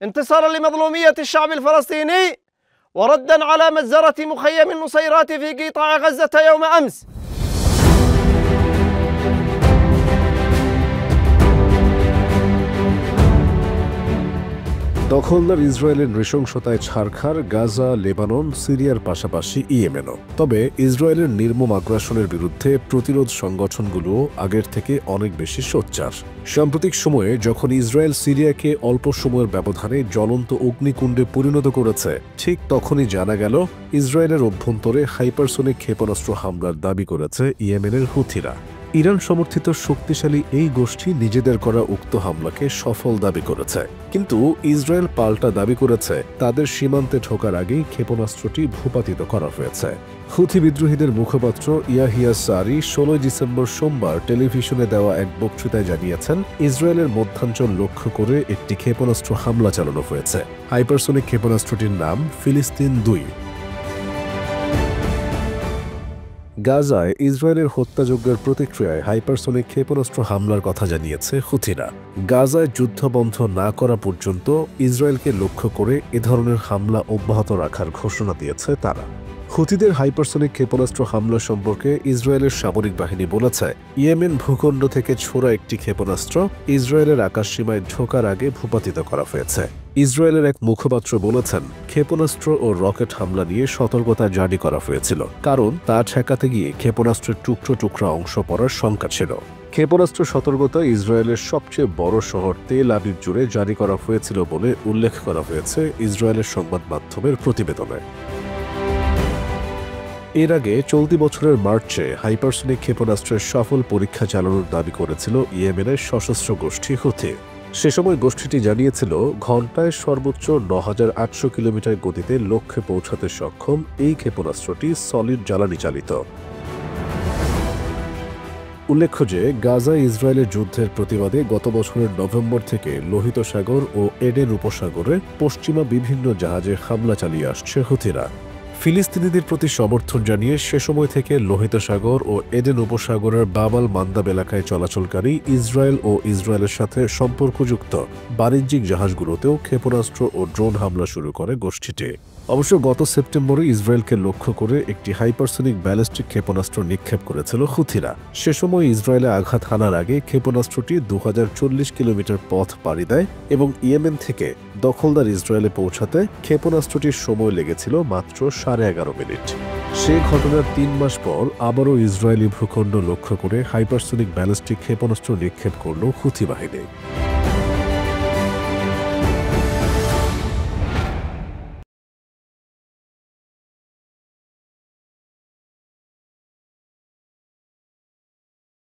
انتصارا لمظلومية الشعب الفلسطيني وردا على مجزرة مخيم النصيرات في قطاع غزة يوم أمس. দখলদার ইসরায়েলের নৃশংসতায় ছারখার গাজা, লেবানন, সিরিয়ার পাশাপাশি ইয়েমেনও। তবে ইসরায়েলের নির্মম আগ্রাসনের বিরুদ্ধে প্রতিরোধ সংগঠনগুলো আগের থেকে অনেক বেশি সোচ্চার। সাম্প্রতিক সময়ে যখন ইসরায়েল সিরিয়াকে অল্প সময়ের ব্যবধানে জ্বলন্ত অগ্নিকুণ্ডে পরিণত করেছে, ঠিক তখনই জানা গেল ইসরায়েলের অভ্যন্তরে হাইপারসোনিক ক্ষেপণাস্ত্র হামলার দাবি করেছে ইয়েমেনের হুথিরা। ইরান সমর্থিত শক্তিশালী এই গোষ্ঠী নিজেদের করা উক্ত হামলাকে সফল দাবি করেছে, কিন্তু ইসরায়েল পাল্টা দাবি করেছে তাদের সীমান্তে ঢোকার আগেই ক্ষেপণাস্ত্রটি ভূপাতিত করা হয়েছে। হুথি বিদ্রোহীদের মুখপাত্র ইয়াহিয়া সারি 16 ডিসেম্বর সোমবার টেলিভিশনে দেওয়া এক বক্তৃতায় জানিয়েছেন, ইসরায়েলের মধ্যাঞ্চল লক্ষ্য করে একটি ক্ষেপণাস্ত্র হামলা চালানো হয়েছে। হাইপারসোনিক ক্ষেপণাস্ত্রটির নাম ফিলিস্তিন 2। গাজায় ইসরায়েলের হত্যাযজ্ঞের প্রতিক্রিয়ায় হাইপারসোনিক ক্ষেপণাস্ত্র হামলার কথা জানিয়েছে হুথিরা। গাজায় যুদ্ধবন্ধ না করা পর্যন্ত ইসরায়েলকে লক্ষ্য করে এ ধরনের হামলা অব্যাহত রাখার ঘোষণা দিয়েছে তারা। হুথিদের হাইপারসোনিক ক্ষেপণাস্ত্র হামলা সম্পর্কে ইসরায়েলের সামরিক বাহিনী বলেছে, ইয়েমেন ভূখণ্ড থেকে ছোড়া একটি ক্ষেপণাস্ত্র ইসরায়েলের আকাশসীমায় ঢোকার আগে ভূপাতিত করা হয়েছে। ইসরায়েলের এক মুখপাত্র বলেছেন, ক্ষেপণাস্ত্র ও রকেট হামলা নিয়ে সতর্কতা জারি করা হয়েছিল, কারণ তা ঠেকাতে গিয়ে ক্ষেপণাস্ত্রের টুকরো টুকরা অংশ পড়ার শঙ্কা ছিল। ক্ষেপণাস্ত্র সতর্কতা ইসরায়েলের সবচেয়ে বড় শহর তেল আবিব জুড়ে জারি করা হয়েছিল বলে উল্লেখ করা হয়েছে ইসরায়েলের সংবাদ মাধ্যমের প্রতিবেদনে। এর আগে চলতি বছরের মার্চে হাইপারসোনিক ক্ষেপণাস্ত্রের সফল পরীক্ষা চালানোর দাবি করেছিল ইয়েমেনের সশস্ত্র গোষ্ঠী হুথি। সে সময় গোষ্ঠীটি জানিয়েছিল, ঘণ্টায় সর্বোচ্চ ৯৮০০ কিলোমিটার গতিতে লক্ষ্যে পৌঁছাতে সক্ষম এই ক্ষেপণাস্ত্রটি সলিড জ্বালানি চালিত। উল্লেখ্য যে গাজা ইসরায়েলের যুদ্ধের প্রতিবাদে গত বছরের নভেম্বর থেকে লোহিত সাগর ও এডেন উপসাগরে পশ্চিমা বিভিন্ন জাহাজে হামলা চালিয়ে আসছে হুথিরা। ফিলিস্তিনিদের প্রতি সমর্থন জানিয়ে সে সময় থেকে লোহিত সাগর ও এডেন উপসাগরের বাবাল মান্দাব এলাকায় চলাচলকারী ইসরায়েল ও ইসরায়েলের সাথে সম্পর্কযুক্ত বাণিজ্যিক জাহাজগুলোতেও ক্ষেপণাস্ত্র ও ড্রোন হামলা শুরু করে গোষ্ঠীটি। অবশ্য গত সেপ্টেম্বরে ইসরায়েলকে লক্ষ্য করে একটি হাইপারসোনিক ব্যালিস্টিক ক্ষেপণাস্ত্র নিক্ষেপ করেছিল হুথিরা। সে সময় ইসরায়েলে আঘাত হানার আগে ক্ষেপণাস্ত্রটি 2040 কিলোমিটার পথ পাড়ি দেয় এবং ইয়েমেন থেকে দখলদার ইসরায়েলে পৌঁছাতে ক্ষেপণাস্ত্রটির সময় লেগেছিল মাত্র 11.5 মিনিট। সে ঘটনার 3 মাস পর আবারও ইসরায়েলি ভূখণ্ড লক্ষ্য করে হাইপারসোনিক ব্যালিস্টিক ক্ষেপণাস্ত্র নিক্ষেপ করল হুথি বাহিনী।